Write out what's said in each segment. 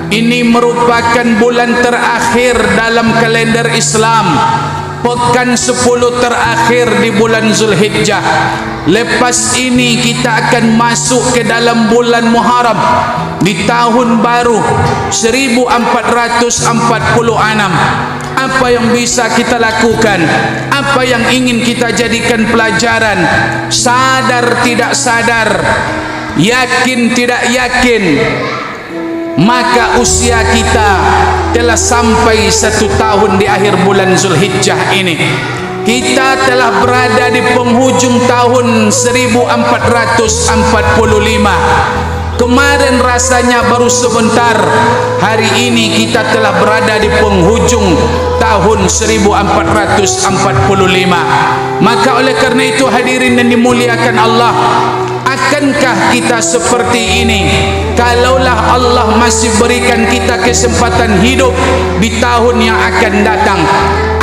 Ini merupakan bulan terakhir dalam kalender Islam, pekan 10 terakhir di bulan Zulhijjah. Lepas ini kita akan masuk ke dalam bulan Muharram di tahun baru 1446. Apa yang bisa kita lakukan? Apa yang ingin kita jadikan pelajaran? Sadar tidak sadar, yakin tidak yakin, maka usia kita telah sampai 1 tahun di akhir bulan Zulhijjah ini. Kita telah berada di penghujung tahun 1445. Kemarin rasanya baru sebentar, hari ini kita telah berada di penghujung tahun 1445. Maka oleh karena itu hadirin yang dimuliakan Allah, akankah kita seperti ini kalaulah Allah masih berikan kita kesempatan hidup di tahun yang akan datang?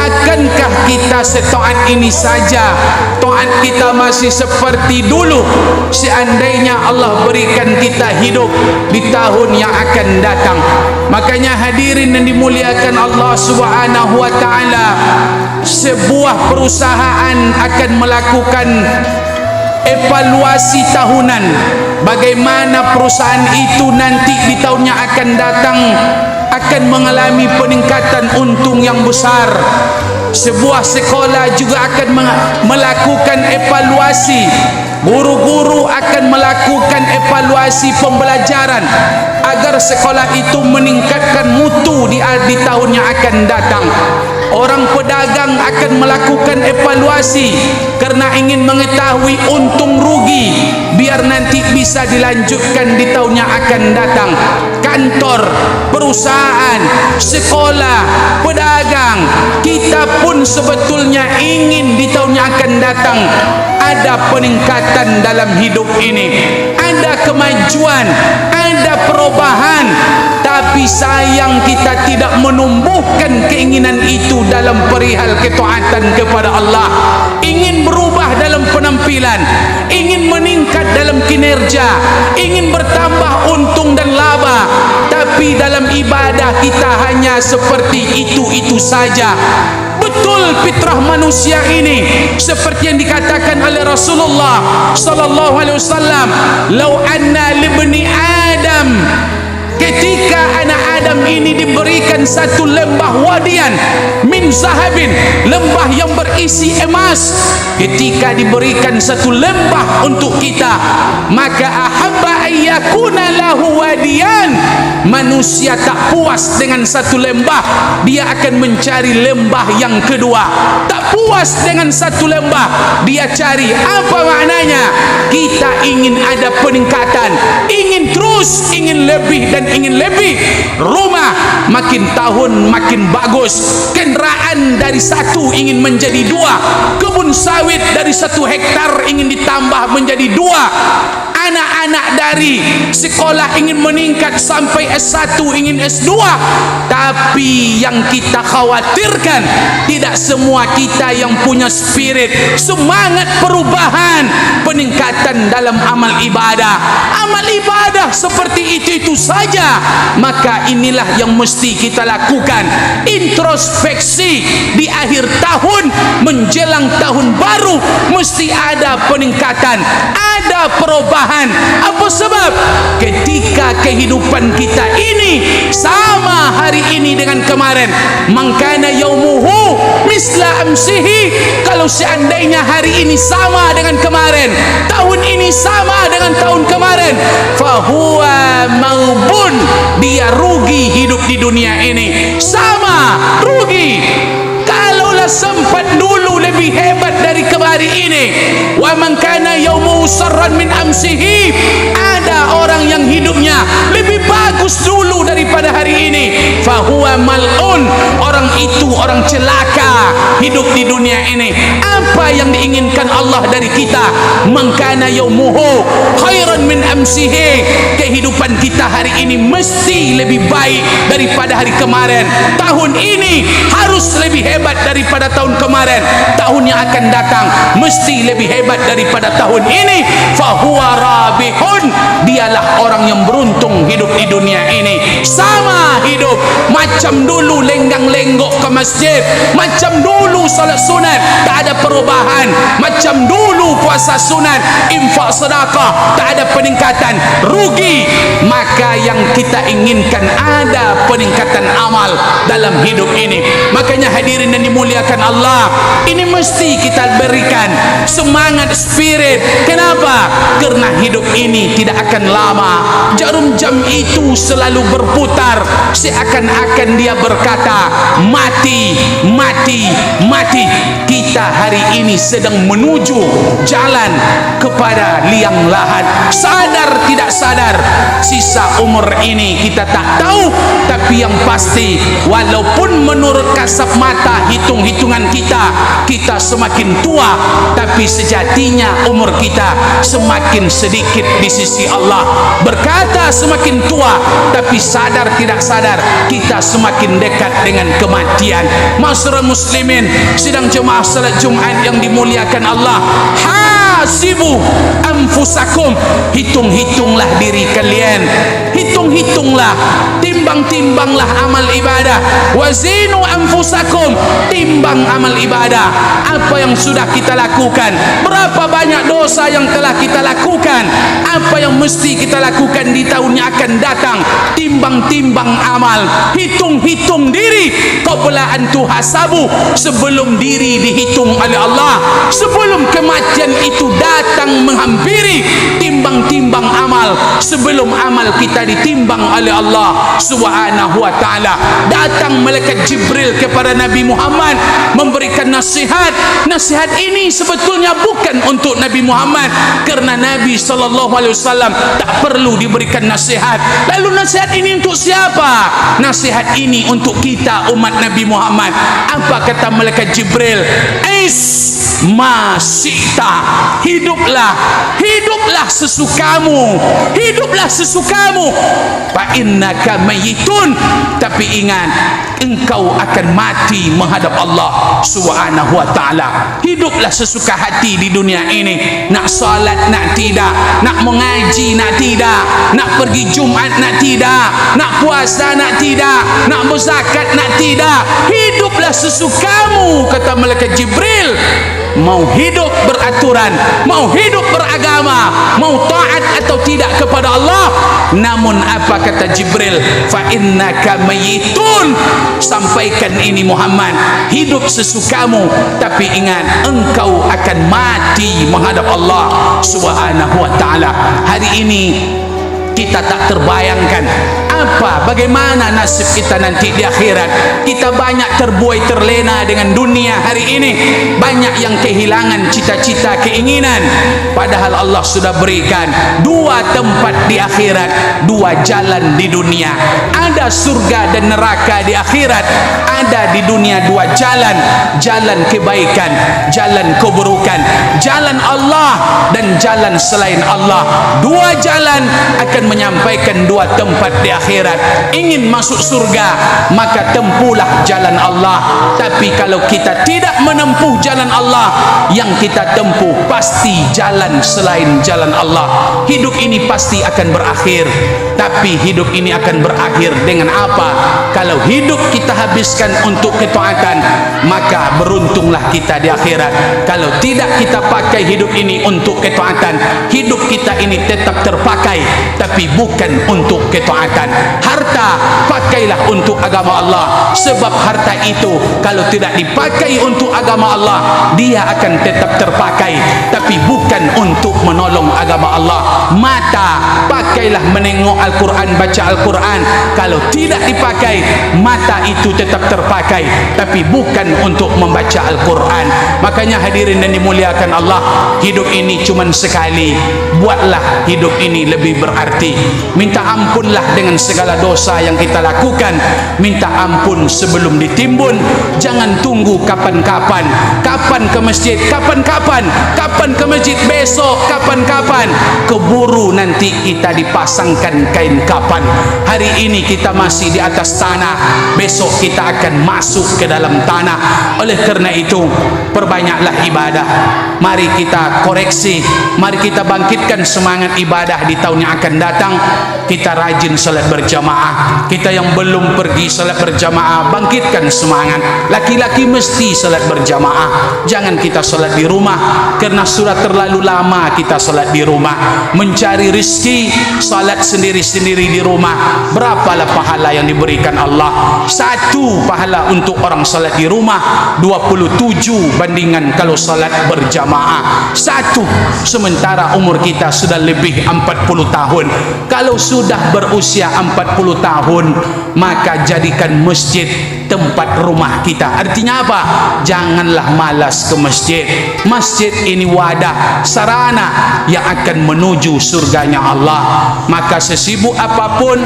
Akankah kita setaat ini saja? Taat kita masih seperti dulu seandainya Allah berikan kita hidup di tahun yang akan datang? Makanya hadirin yang dimuliakan Allah Subhanahu wa taala, sebuah perusahaan akan melakukan evaluasi tahunan. Bagaimana perusahaan itu nanti di tahun yang akan datang akan mengalami peningkatan untung yang besar. Sebuah sekolah juga akan melakukan evaluasi. Guru-guru akan melakukan evaluasi pembelajaran agar sekolah itu meningkatkan mutu di tahun yang akan datang. Orang pedagang akan melakukan evaluasi karena ingin mengetahui untung rugi biar nanti bisa dilanjutkan di tahun yang akan datang. Kantor, perusahaan, sekolah, pedagang, kita pun sebetulnya ingin di tahun yang akan datang ada peningkatan dalam hidup ini, ada kemajuan, ada perubahan. Tapi sayang kita tidak menumbuhkan keinginan itu dalam perihal ketaatan kepada Allah. Ingin berubah dalam penampilan, ingin meningkat dalam kinerja, ingin bertambah untung dan laba, tapi dalam ibadah kita hanya seperti itu-itu saja. Betul fitrah manusia ini seperti yang dikatakan oleh Rasulullah sallallahu alaihi wasallam, "Lau anna libni Adam," ketika anak Adam ini diberikan satu lembah wadian min zahabin, lembah yang berisi emas, ketika diberikan satu lembah untuk kita, maka ahabba ayyakuna lahu wadian, manusia tak puas dengan satu lembah, dia akan mencari lembah yang kedua. Tak puas dengan satu lembah, dia cari. Apa maknanya? Kita ingin ada peningkatan, ingin terus, ingin lebih dan ingin lebih. Rumah makin tahun makin bagus, kendaraan dari 1 ingin menjadi 2, kebun sawit dari 1 hektar ingin ditambah menjadi 2, anak-anak dari sekolah ingin meningkat sampai S1, ingin S2. Tapi yang kita khawatirkan, tidak semua kita yang punya spirit, semangat perubahan, peningkatan dalam amal ibadah. Amal ibadah seperti itu saja. Maka inilah yang mesti kita lakukan, introspeksi di akhir tahun menjelang tahun baru, mesti ada peningkatan, ada perubahan. Apa sebab? Ketika kehidupan kita ini sama hari ini dengan kemarin, mangkana yaumuhu misla amsihi, kalau seandainya hari ini sama dengan kemarin, tahun ini sama dengan tahun kemarin, fahuwa maubun, dia rugi hidup di dunia ini, sama rugi. Kalaulah sempat dulu lebih hebat dari kemarin ini, wa man kana yaumu sarran min amsihi, ada orang yang hidupnya lebih bagus dulu daripada hari ini, fahuwa mal'un, orang itu orang celaka hidup di dunia ini. Apa yang diinginkan Allah dari kita? Man kana yaumuhu khairan min amsihi, kehidupan kita hari ini mesti lebih baik daripada hari kemarin. Tahun ini harus lebih hebat daripada tahun kemarin. Tahun yang akan datang mesti lebih hebat daripada tahun ini. Fahuwa rabihun, dialah orang yang beruntung hidup di dunia ini. Sama macam dulu lenggang-lenggok ke masjid, macam dulu salat sunat tak ada perubahan, macam dulu puasa sunat, infak sedekah tak ada peningkatan, rugi. Maka yang kita inginkan ada peningkatan amal dalam hidup ini. Makanya hadirin yang dimuliakan Allah, ini mesti kita berikan semangat spirit. Kenapa? Karena hidup ini tidak akan lama. Jarum jam itu selalu berputar, seakan-akan dia berkata mati, mati, mati. Kita hari ini sedang menuju jalan kepada liang lahat. Sadar tidak sadar, sisa umur ini kita tak tahu. Tapi yang pasti, walaupun menurut kasat mata hitung-hitungan kita semakin tua, tapi sejatinya umur kita semakin sedikit di sisi Allah. Berkata semakin tua, tapi sadar tidak sadar kita semakin dekat dengan kematian. Masyarakat muslimin, sidang jemaah salat Jumat yang dimuliakan Allah, hasibu anfusakum, hitung-hitunglah diri kalian, hitung-hitunglah, timbang-timbanglah amal ibadah. Wazinu anfusakum, timbang amal ibadah. Apa yang sudah kita lakukan, berapa banyak dosa yang telah kita lakukan, apa yang mesti kita lakukan di tahun yang akan datang. Timbang-timbang amal, hitung-hitung diri. Qabla an tuhasabu, sebelum diri dihitung oleh Allah, sebelum kematian itu datang menghampiri. Timbang-timbang amal sebelum amal kita ditimbang oleh Allah Subhanahu wa taala. Datang malaikat Jibril kepada Nabi Muhammad memberikan nasihat. Nasihat ini sebetulnya bukan untuk Nabi Muhammad, karena Nabi sallallahu alaihi wasallam tak perlu diberikan nasihat. Lalu nasihat ini untuk siapa? Nasihat ini untuk kita umat Nabi Muhammad. Apa kata malaikat Jibril? Masita, hiduplah, hiduplah sesukamu, hiduplah sesukamu. Fa innaka mayitun, tapi ingat engkau akan mati menghadap Allah Subhanahu wa taala. Hiduplah sesuka hati di dunia ini. Nak salat nak tidak, nak mengaji nak tidak, nak pergi Jumat nak tidak, nak puasa nak tidak, nak berzakat nak tidak. Hiduplah sesukamu, kata malaikat Jibril. Mau hidup beraturan, mau hidup beragama, mau taat atau tidak kepada Allah. Namun apa kata Jibril? Fa innaka mayitun. Sampaikan ini Muhammad, hidup sesukamu, tapi ingat engkau akan mati menghadap Allah Subhanahu wa taala. Hari ini kita tak terbayangkan bagaimana nasib kita nanti di akhirat. Kita banyak terbuai terlena dengan dunia hari ini, banyak yang kehilangan cita-cita, keinginan, padahal Allah sudah berikan dua tempat di akhirat, dua jalan di dunia. Ada surga dan neraka di akhirat, ada di dunia dua jalan, jalan kebaikan, jalan keburukan, jalan Allah dan jalan selain Allah. Dua jalan akan menyampaikan dua tempat di akhirat. Ingin masuk surga, maka tempuhlah jalan Allah. Tapi kalau kita tidak menempuh jalan Allah, yang kita tempuh pasti jalan selain jalan Allah. Hidup ini pasti akan berakhir, tapi hidup ini akan berakhir dengan apa? Kalau hidup kita habiskan untuk ketaatan, maka beruntunglah kita di akhirat. Kalau tidak kita pakai hidup ini untuk ketaatan, hidup kita ini tetap terpakai, tapi bukan untuk ketaatan. Harta pakailah untuk agama Allah, sebab harta itu kalau tidak dipakai untuk agama Allah, dia akan tetap terpakai, tapi bukan untuk menolong agama Allah. Mata pakailah menengok Al-Quran, baca Al-Quran. Kalau tidak dipakai, mata itu tetap terpakai, tapi bukan untuk membaca Al-Quran. Makanya hadirin dan dimuliakan Allah, hidup ini cuma sekali. Buatlah hidup ini lebih berarti. Minta ampunlah dengan segala dosa yang kita lakukan. Minta ampun sebelum ditimbun. Jangan tunggu kapan-kapan. Kapan ke masjid? Kapan-kapan? Kapan ke masjid? Besok? Kapan-kapan? Keburu nanti kita dipasangkan kain kapan. Hari ini kita masih di atas tanah, besok kita akan masuk ke dalam tanah. Oleh kerana itu, perbanyaklah ibadah. Mari kita koreksi, mari kita bangkitkan semangat ibadah di tahun yang akan datang. Kita rajin salat berjamaah. Kita yang belum pergi pergi salat berjamaah, bangkitkan semangat. Laki-laki mesti salat berjamaah. Jangan kita salat di rumah, karena sudah terlalu lama kita salat di rumah. Mencari rezeki, salat sendiri-sendiri di rumah. Berapalah pahala yang diberikan Allah? 1 pahala untuk orang salat di rumah, 27 bandingan kalau salat berjamaah. 1. Sementara umur kita sudah lebih 40 tahun. Kalau sudah berusia 40 tahun, maka jadikan masjid tempat rumah kita. Artinya apa? Janganlah malas ke masjid. Masjid ini wadah, sarana yang akan menuju surganya Allah. Maka sesibuk apapun,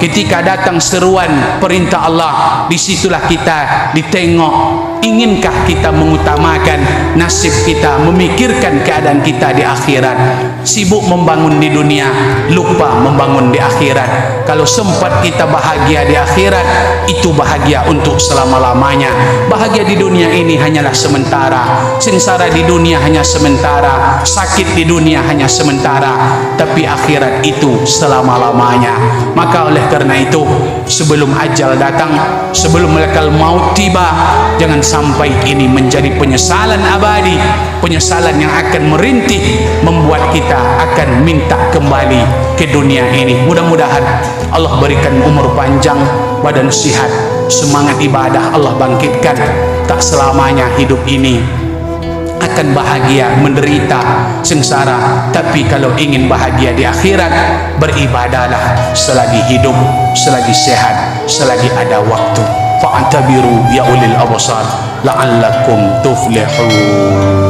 ketika datang seruan perintah Allah, disitulah kita ditengok. Inginkah kita mengutamakan nasib kita, memikirkan keadaan kita di akhirat? Sibuk membangun di dunia, lupa membangun di akhirat. Kalau sempat kita bahagia di akhirat, itu bahagia untuk selama-lamanya. Bahagia di dunia ini hanyalah sementara. Sengsara di dunia hanya sementara. Sakit di dunia hanya sementara. Tapi akhirat itu selama-lamanya. Maka oleh karena itu, sebelum ajal datang, sebelum malaikat maut tiba, jangan sampai ini menjadi penyesalan abadi, penyesalan yang akan merintih, membuat kita akan minta kembali ke dunia ini. Mudah-mudahan Allah berikan umur panjang, badan sihat, semangat ibadah Allah bangkitkan. Tak selamanya hidup ini akan bahagia, menderita, sengsara. Tapi kalau ingin bahagia di akhirat, beribadahlah selagi hidup, selagi sehat, selagi ada waktu. Fa'tabiru ya ulil absar la'allakum tuflihun.